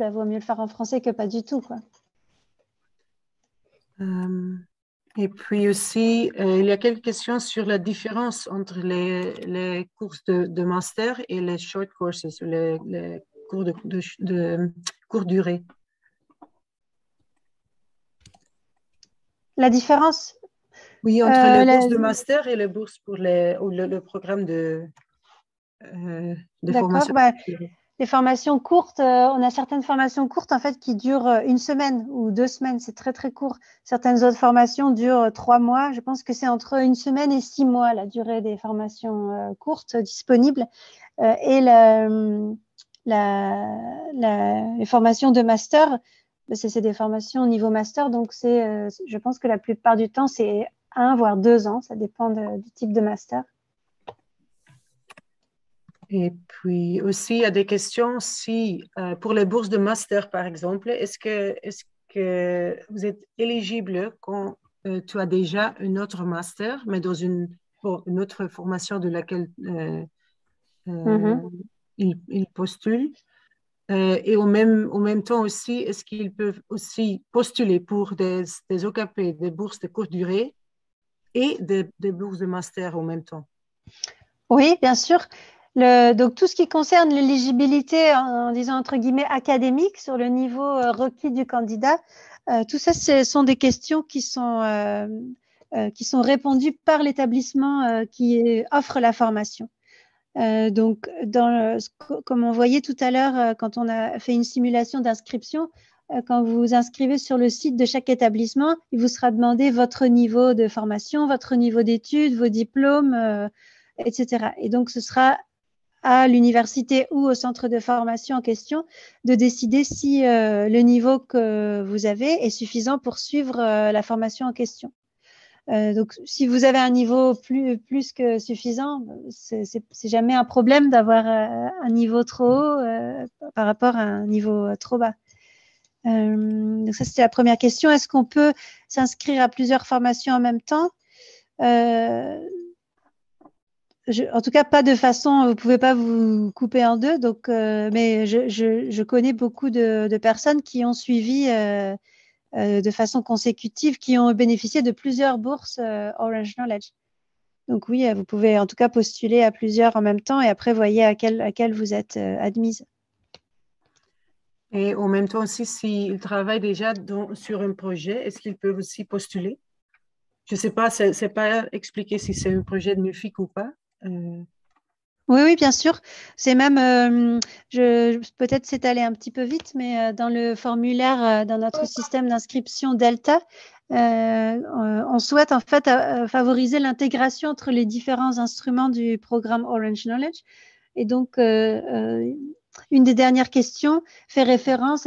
bah, vaut mieux le faire en français que pas du tout, quoi. Et puis aussi, il y a quelques questions sur la différence entre les courses de master et les short courses, les cours de courte durée. La différence? Oui, entre les bourses de master et les bourses pour le programme de D'accord. formation. Bah, les formations courtes, on a certaines formations courtes en fait qui durent une semaine ou 2 semaines, c'est très très court. Certaines autres formations durent 3 mois. Je pense que c'est entre 1 semaine et 6 mois la durée des formations courtes disponibles. Et les formations de master, c'est des formations au niveau master, donc je pense que la plupart du temps c'est 1 voire 2 ans, ça dépend du type de master. Et puis aussi, il y a des questions si, pour les bourses de master, par exemple, est-ce que vous êtes éligible quand tu as déjà un autre master, mais dans une autre formation de laquelle ils postulent? Et au même temps aussi, est-ce qu'ils peuvent aussi postuler pour des OKP, des bourses de courte durée et des bourses de master au même temps? Oui, bien sûr. Donc, tout ce qui concerne l'éligibilité, en disant entre guillemets académique, sur le niveau requis du candidat, tout ça, ce sont des questions qui sont répondues par l'établissement qui offre la formation. Donc, comme on voyait tout à l'heure, quand on a fait une simulation d'inscription, quand vous vous inscrivez sur le site de chaque établissement, il vous sera demandé votre niveau de formation, votre niveau d'études, vos diplômes, etc. Et donc, ce sera à l'université ou au centre de formation en question de décider si le niveau que vous avez est suffisant pour suivre la formation en question. Donc, si vous avez un niveau plus que suffisant, c'est jamais un problème d'avoir un niveau trop haut par rapport à un niveau trop bas. Donc ça, c'était la première question. Est-ce qu'on peut s'inscrire à plusieurs formations en même temps? En tout cas, pas de façon, vous pouvez pas vous couper en deux. Donc, mais je connais beaucoup de personnes qui ont suivi de façon consécutive, qui ont bénéficié de plusieurs bourses Orange Knowledge. Donc oui, vous pouvez en tout cas postuler à plusieurs en même temps et après voyez à quelle vous êtes admise. Et en même temps aussi, s'ils travaillent déjà sur un projet, est-ce qu'ils peuvent aussi postuler? Je ne sais pas, c'est pas expliqué si c'est un projet de MUFIC ou pas. Oui, oui, bien sûr. C'est même, peut-être c'est allé un petit peu vite, mais dans le formulaire, dans notre système d'inscription Delta, on souhaite en fait favoriser l'intégration entre les différents instruments du programme Orange Knowledge. Et donc, une des dernières questions fait référence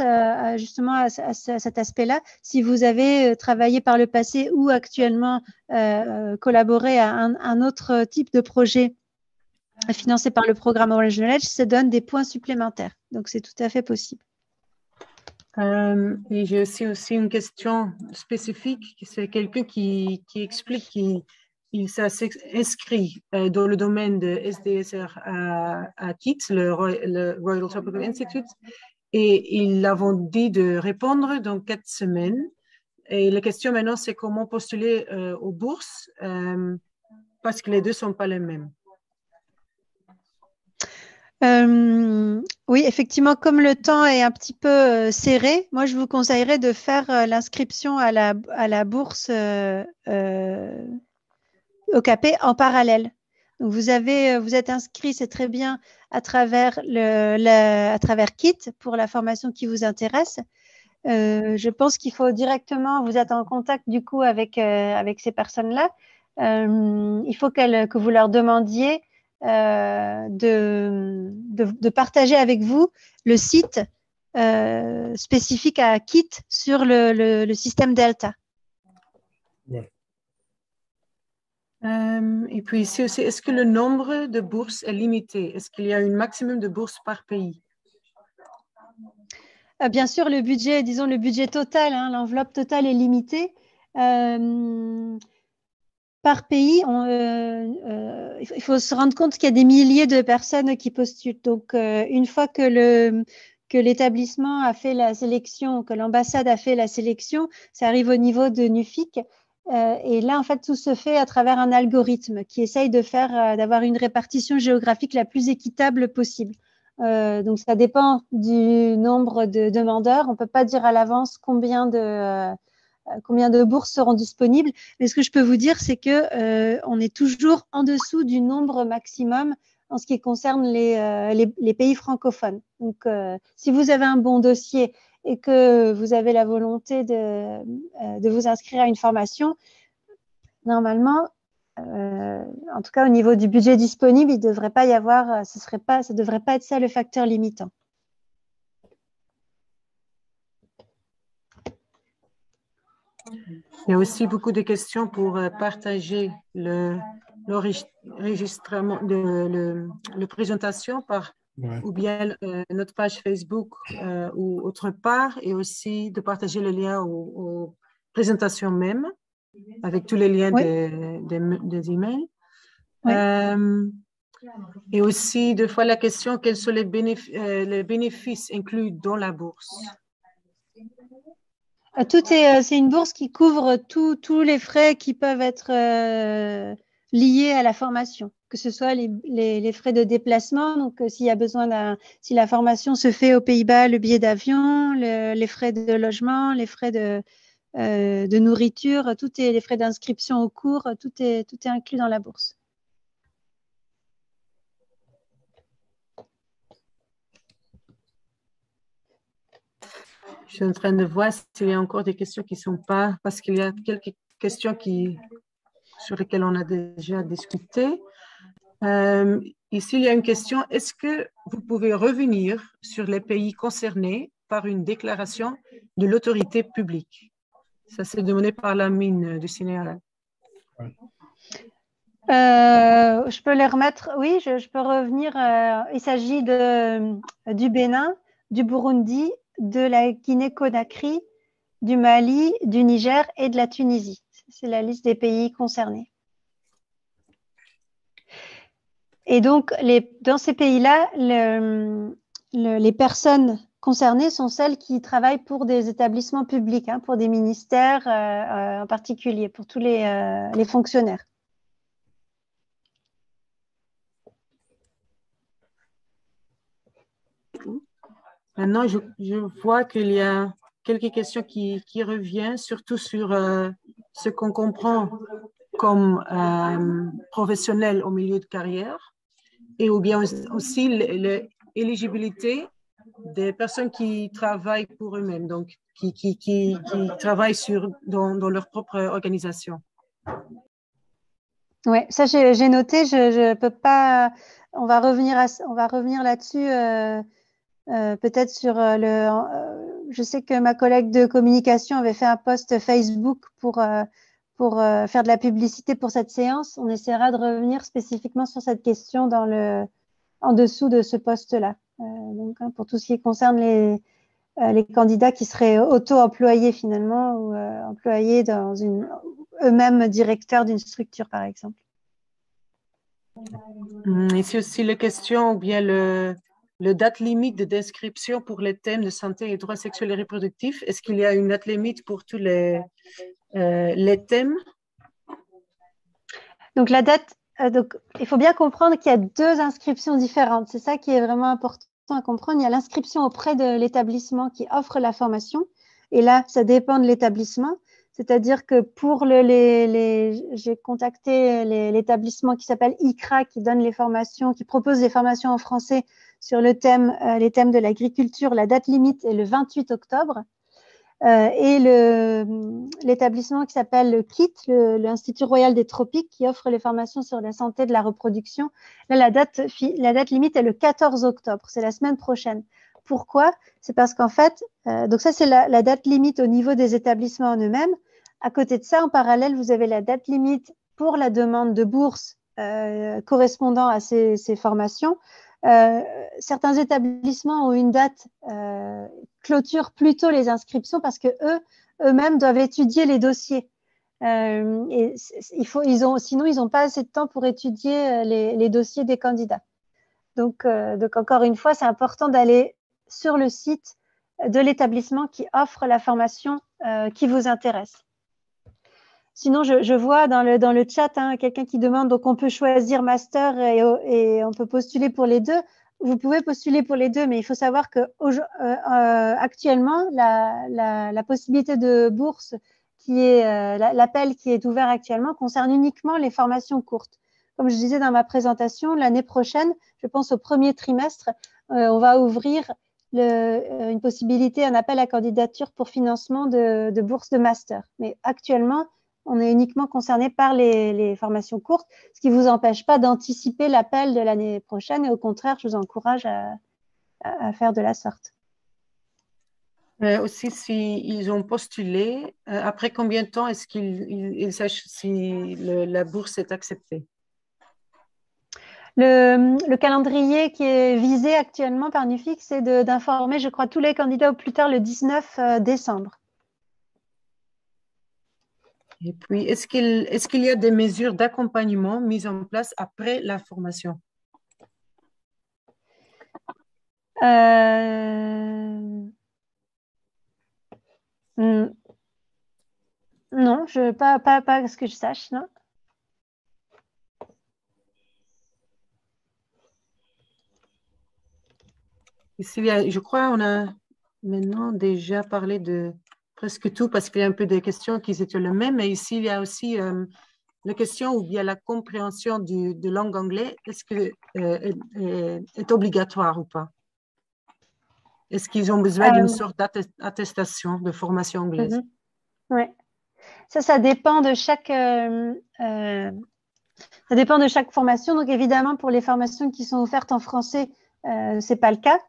justement à cet aspect-là. Si vous avez travaillé par le passé ou actuellement collaboré à un autre type de projet financé par le programme Orange Knowledge, ça donne des points supplémentaires. Donc, c'est tout à fait possible. Et j'ai aussi une question spécifique. C'est quelqu'un qui explique qu'il s'est inscrit dans le domaine de SDSR à KIT, le Royal Tropical Institute, et ils l'avons dit de répondre dans 4 semaines. Et la question maintenant, c'est comment postuler aux bourses, parce que les deux ne sont pas les mêmes. Oui, effectivement, comme le temps est un petit peu serré, moi, je vous conseillerais de faire l'inscription à la bourse OKP en parallèle. Donc, vous êtes inscrit, c'est très bien, à travers KIT pour la formation qui vous intéresse. Je pense qu'il faut directement, vous êtes en contact du coup avec ces personnes-là. Il faut que vous leur demandiez de partager avec vous le site spécifique à KIT sur le système Delta. Ouais. Et puis ici aussi, est-ce que le nombre de bourses est limité? Est-ce qu'il y a un maximum de bourses par pays? Bien sûr, le budget total, hein, l'enveloppe totale est limitée. Par pays, il faut se rendre compte qu'il y a des milliers de personnes qui postulent. Donc, une fois que que l'établissement a fait la sélection, que l'ambassade a fait la sélection, ça arrive au niveau de NUFIC. Et là, en fait, tout se fait à travers un algorithme qui essaye d'avoir une répartition géographique la plus équitable possible. Donc, ça dépend du nombre de demandeurs. On ne peut pas dire à l'avance combien de bourses seront disponibles. Mais ce que je peux vous dire, c'est qu'on est toujours en dessous du nombre maximum en ce qui concerne les pays francophones. Donc, si vous avez un bon dossier et que vous avez la volonté de vous inscrire à une formation, normalement, en tout cas au niveau du budget disponible, il ne devrait pas y avoir, ça ne devrait pas être ça le facteur limitant. Il y a aussi beaucoup de questions pour partager l'enregistrement de la présentation ou bien notre page Facebook ou autre part, et aussi de partager le lien aux présentations même, avec tous les liens des emails. Oui. Et aussi, deux fois la question, quels sont les bénéfices inclus dans la bourse? C'est une bourse qui couvre tous les frais qui peuvent être liés à la formation, que ce soit les frais de déplacement, donc s'il y a besoin si la formation se fait aux Pays-Bas, le billet d'avion, les frais de logement, les frais de nourriture, les frais d'inscription au cours, tout est inclus dans la bourse. Je suis en train de voir s'il y a encore des questions qui ne sont pas, parce qu'il y a quelques questions sur lesquelles on a déjà discuté. Ici, il y a une question. Est-ce que vous pouvez revenir sur les pays concernés par une déclaration de l'autorité publique? Ça, c'est demandé par la mine du Sénégal. Je peux les remettre. Oui, je peux revenir. Il s'agit du Bénin, du Burundi, de la Guinée-Conakry, du Mali, du Niger et de la Tunisie. C'est la liste des pays concernés. Et donc, dans ces pays-là, les personnes concernées sont celles qui travaillent pour des établissements publics, pour des ministères en particulier, pour tous les fonctionnaires. Maintenant, je vois qu'il y a quelques questions qui reviennent, surtout sur ce qu'on comprend comme professionnel au milieu de carrière, et ou bien aussi l'éligibilité des personnes qui travaillent pour eux-mêmes, donc qui travaillent dans leur propre organisation. Oui, ça j'ai noté, je peux pas. On va revenir là-dessus. Peut-être sur je sais que ma collègue de communication avait fait un post Facebook pour faire de la publicité pour cette séance. On essaiera de revenir spécifiquement sur cette question en dessous de ce post-là. Donc, pour tout ce qui concerne les candidats qui seraient auto-employés finalement ou employés eux-mêmes directeurs d'une structure, par exemple. Ici aussi les questions ou bien le date limite de description pour les thèmes de santé et droits sexuels et reproductifs. Est-ce qu'il y a une date limite pour tous les thèmes? Donc, la date, il faut bien comprendre qu'il y a deux inscriptions différentes. C'est ça qui est vraiment important à comprendre. Il y a l'inscription auprès de l'établissement qui offre la formation. Et là, ça dépend de l'établissement. C'est-à-dire que pour j'ai contacté l'établissement qui s'appelle ICRA, qui donne les formations, qui propose les formations en français sur les thèmes de l'agriculture. La date limite est le 28 octobre. Et l'établissement qui s'appelle le KIT, l'Institut Royal des Tropiques, qui offre les formations sur la santé de la reproduction. Là, la date limite est le 14 octobre, c'est la semaine prochaine. Pourquoi? C'est parce qu'en fait, donc ça c'est la date limite au niveau des établissements en eux-mêmes. À côté de ça, en parallèle, vous avez la date limite pour la demande de bourse correspondant à ces formations. Certains établissements ont une date clôture plutôt les inscriptions parce que eux-mêmes doivent étudier les dossiers. Et sinon, ils n'ont pas assez de temps pour étudier les dossiers des candidats. Donc encore une fois, c'est important d'aller sur le site de l'établissement qui offre la formation qui vous intéresse. Sinon, je vois dans le chat quelqu'un qui demande, donc on peut choisir master et on peut postuler pour les deux. Vous pouvez postuler pour les deux, mais il faut savoir que actuellement, la possibilité de bourse qui est l'appel qui est ouvert actuellement concerne uniquement les formations courtes. Comme je disais dans ma présentation, l'année prochaine, je pense au premier trimestre, on va ouvrir une possibilité, un appel à candidature pour financement de bourse de master. Mais actuellement, on est uniquement concerné par les formations courtes, ce qui ne vous empêche pas d'anticiper l'appel de l'année prochaine. Et au contraire, je vous encourage à faire de la sorte. Aussi, s'ils ont postulé, après combien de temps est-ce qu'ils sachent si la bourse est acceptée? Le calendrier qui est visé actuellement par NUFIC, c'est d'informer, je crois, tous les candidats au plus tard le 19 décembre. Et puis, est-ce qu'il y a des mesures d'accompagnement mises en place après la formation? Non, pas ce que je sache, non. Ici, je crois qu'on a maintenant déjà parlé de presque tout parce qu'il y a un peu des questions qui étaient les mêmes, mais ici, il y a aussi la question où il y a la compréhension de langue anglaise, est-ce que est obligatoire ou pas? Est-ce qu'ils ont besoin d'une sorte d'attestation de formation anglaise? Oui. Ça dépend de chaque formation. Donc, évidemment, pour les formations qui sont offertes en français, ce n'est pas le cas.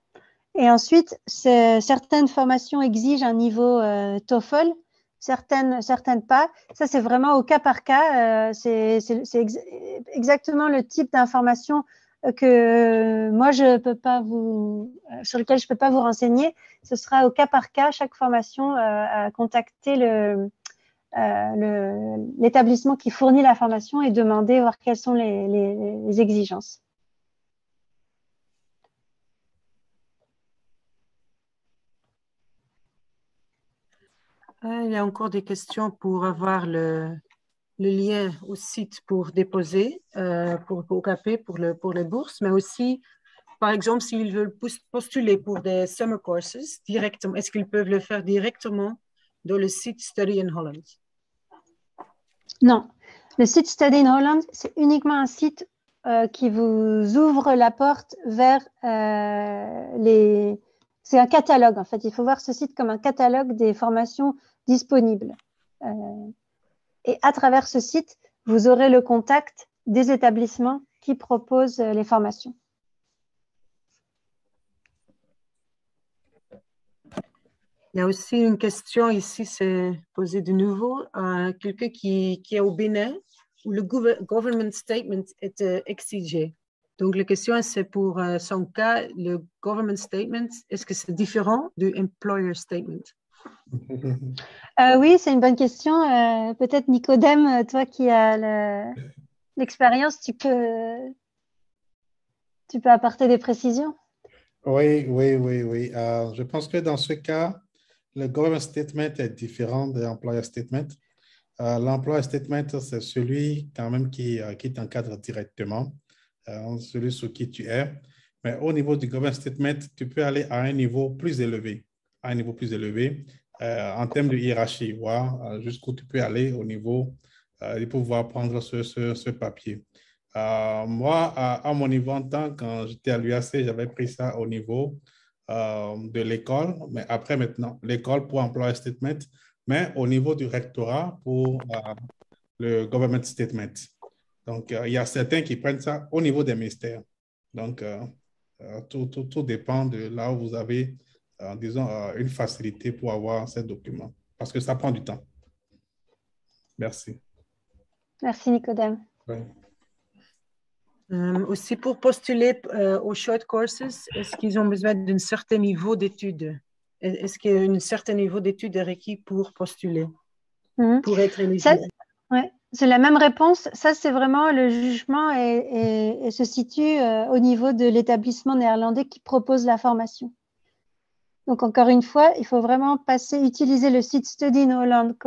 Et ensuite, certaines formations exigent un niveau TOEFL, certaines pas. Ça, c'est vraiment au cas par cas. C'est exactement le type d'information que moi, sur lequel je ne peux pas vous renseigner. Ce sera au cas par cas, chaque formation à contacter l'établissement qui fournit la formation et demander voir quelles sont les exigences. Il y a encore des questions pour avoir le lien au site pour déposer, pour CAP, pour les bourses, mais aussi, par exemple, s'ils veulent postuler pour des summer courses directement, est-ce qu'ils peuvent le faire directement dans le site Study in Holland? Non. Le site Study in Holland, c'est uniquement un site qui vous ouvre la porte vers C'est un catalogue, en fait. Il faut voir ce site comme un catalogue des formations disponibles. Et à travers ce site, vous aurez le contact des établissements qui proposent les formations. Il y a aussi une question ici, c'est posé de nouveau. Quelqu'un qui est au Bénin, où le government statement est exigé. Donc, la question, c'est pour son cas, le government statement, est-ce que c'est différent du employer statement? Oui, c'est une bonne question. Peut-être Nicodème, toi qui as l'expérience, tu peux apporter des précisions. Oui. Je pense que dans ce cas, le government statement est différent de l'employer statement. L'employer statement, c'est celui quand même qui t'encadre directement, celui sur qui tu es. Mais au niveau du government statement, tu peux aller à un niveau plus élevé, en termes de hiérarchie, voir jusqu'où tu peux aller au niveau de pouvoir prendre ce papier. Moi, à mon niveau, quand j'étais à l'UAC, j'avais pris ça au niveau de l'école, mais après maintenant, l'école pour employer statement, mais au niveau du rectorat pour le government statement. Donc, il y a certains qui prennent ça au niveau des ministères. Donc, tout dépend de là où vous avez, disons, une facilité pour avoir ces documents, parce que ça prend du temps. Merci. Merci, Nicodème. Oui. Aussi, pour postuler aux short courses, est-ce qu'ils ont besoin d'un certain niveau d'études? Est-ce qu'un certain niveau d'études est requis pour postuler, pour être éligible? Ouais, c'est la même réponse. Ça, c'est vraiment le jugement et se situe au niveau de l'établissement néerlandais qui propose la formation. Donc, encore une fois, il faut vraiment utiliser le site Study in Holland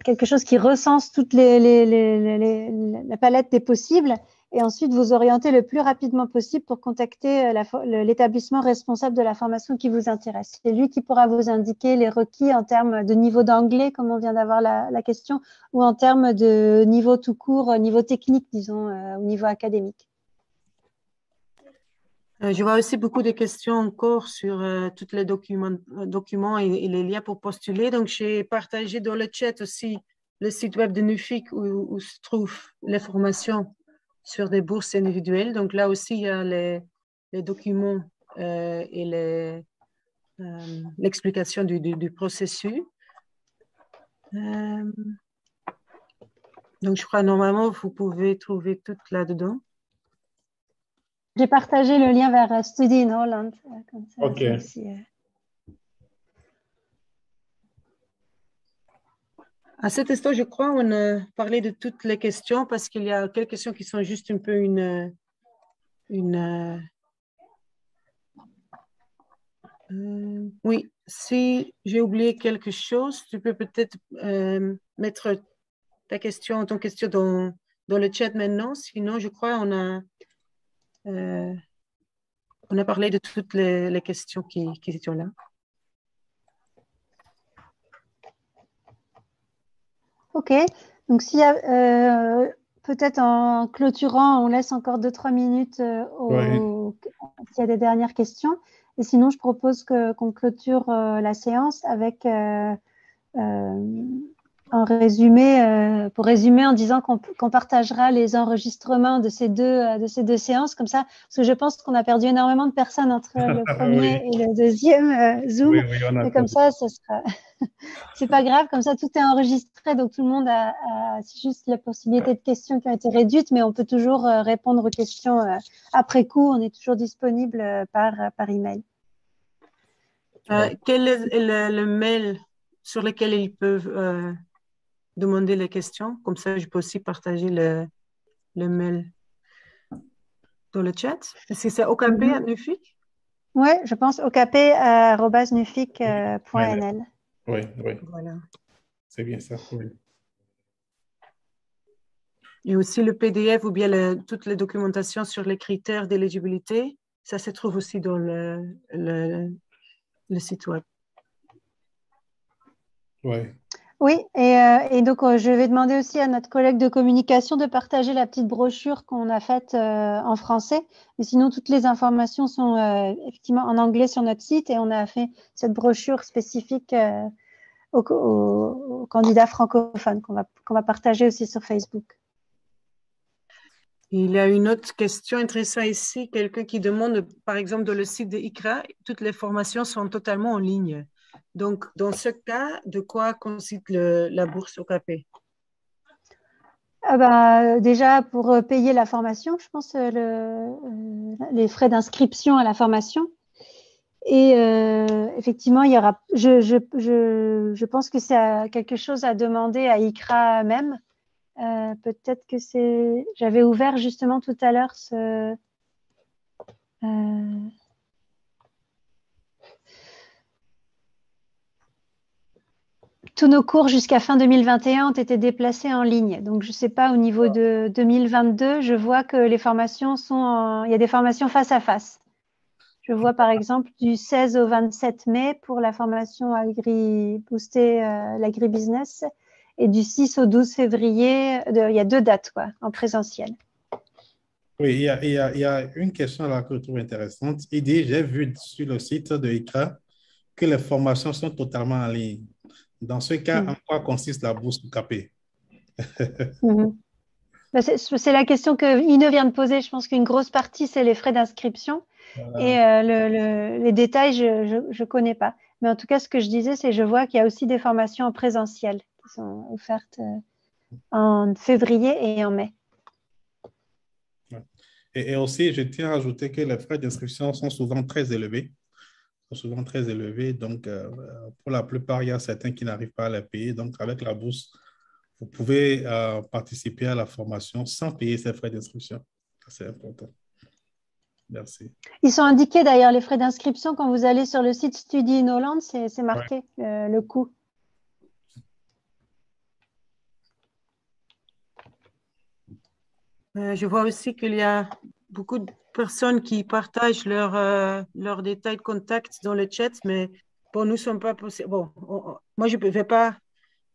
quelque chose qui recense toute la palette des possibles et ensuite vous orienter le plus rapidement possible pour contacter l'établissement responsable de la formation qui vous intéresse. C'est lui qui pourra vous indiquer les requis en termes de niveau d'anglais, comme on vient d'avoir la question, ou en termes de niveau tout court, niveau technique, disons, au niveau académique. Je vois aussi beaucoup de questions encore sur tous les documents et les liens pour postuler. Donc, j'ai partagé dans le chat aussi le site web de NUFIC où se trouvent les formations sur des bourses individuelles. Donc, là aussi, il y a les documents et l'explication du processus. Donc, je crois normalement, vous pouvez trouver tout là-dedans. J'ai partagé le lien vers Study in Holland. Comme ça, OK. aussi, À cet instant, je crois on a parlé de toutes les questions parce qu'il y a quelques questions qui sont juste un peu oui, si j'ai oublié quelque chose, tu peux peut-être mettre ton question dans le chat maintenant. Sinon, je crois on a parlé de toutes les questions qui étaient là. OK. Donc, peut-être en clôturant, on laisse encore 2-3 minutes s'il y a des dernières questions. Et sinon, je propose qu'on clôture la séance avec pour résumer en disant qu'on partagera les enregistrements de ces deux séances comme ça, parce que je pense qu'on a perdu énormément de personnes entre le premier et le deuxième Zoom. Oui, on a et comme ça sera c'est pas grave, comme ça tout est enregistré, donc tout le monde a juste la possibilité de questions qui ont été réduites, mais on peut toujours répondre aux questions après coup. On est toujours disponible par email. Quel est le mail sur lequel ils peuvent demander les questions? Comme ça, je peux aussi partager le mail dans le chat. Est-ce que c'est okp@nufic? Oui, je pense okp@nufic.nl. Oui. Voilà. C'est bien ça, oui. Et aussi le PDF ou bien toutes les documentations sur les critères d'éligibilité, ça se trouve aussi dans le site web. Oui, et donc je vais demander aussi à notre collègue de communication de partager la petite brochure qu'on a faite en français. Mais sinon, toutes les informations sont effectivement en anglais sur notre site et on a fait cette brochure spécifique aux candidats francophones qu'on va partager aussi sur Facebook. Il y a une autre question intéressante ici, quelqu'un qui demande, par exemple, dans le site de ICRA, toutes les formations sont totalement en ligne. Donc, dans ce cas, de quoi consiste la bourse OKP? Déjà, pour payer la formation, je pense, les frais d'inscription à la formation. Et effectivement, il y aura. Je pense que c'est quelque chose à demander à ICRA même. Peut-être que c'est. J'avais ouvert justement tout à l'heure tous nos cours jusqu'à fin 2021 ont été déplacés en ligne. Donc, je ne sais pas, au niveau de 2022, je vois que les formations il y a des formations face à face. Je vois par exemple du 16 au 27 mai pour la formation Booster l'agribusiness et du 6 au 12 février, il y a 2 dates en présentiel. Oui, il y a une question là que je trouve intéressante. Il dit, j'ai vu sur le site de ICRA que les formations sont totalement en ligne. Dans ce cas, en quoi consiste la bourse OKP? C'est la question que Ine vient de poser. Je pense qu'une grosse partie, c'est les frais d'inscription. Et les détails, je ne connais pas. Mais en tout cas, ce que je disais, c'est que je vois qu'il y a aussi des formations en présentiel qui sont offertes en février et en mai. Et aussi, je tiens à ajouter que les frais d'inscription sont souvent très élevés. Donc, pour la plupart, il y a certains qui n'arrivent pas à les payer. Donc, avec la bourse, vous pouvez participer à la formation sans payer ces frais d'inscription. C'est important. Merci. Ils sont indiqués d'ailleurs, les frais d'inscription, quand vous allez sur le site Study in Holland, c'est marqué le coût. Je vois aussi qu'il y a beaucoup de personnes qui partagent leurs détails de contact dans le chat, mais bon, nous ne sommes pas possibles. Bon, moi, je ne vais pas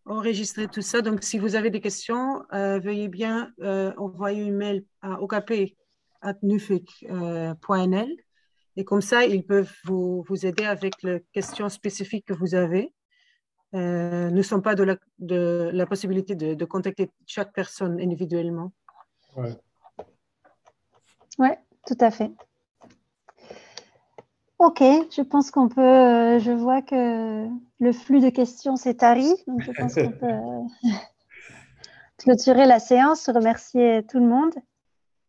enregistrer tout ça. Donc, si vous avez des questions, veuillez bien envoyer une mail à okp@nuffic.nl et comme ça, ils peuvent vous aider avec les questions spécifiques que vous avez. Nous ne sommes pas de la possibilité de contacter chaque personne individuellement. Ouais. Oui, tout à fait. Ok, je pense qu'on peut, je vois que le flux de questions s'est tari, donc je pense qu'on peut clôturer la séance, remercier tout le monde.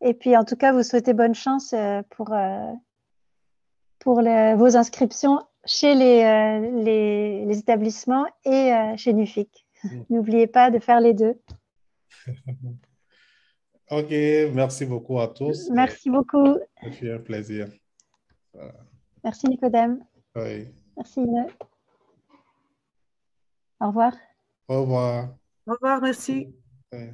Et puis, en tout cas, vous souhaitez bonne chance pour vos inscriptions chez les établissements et chez NUFIC. N'oubliez pas de faire les deux. Ok, merci beaucoup à tous. Merci beaucoup. Ça fait un plaisir. Merci Nicodème. Oui. Merci Ine. Au revoir. Au revoir. Au revoir, merci. Oui.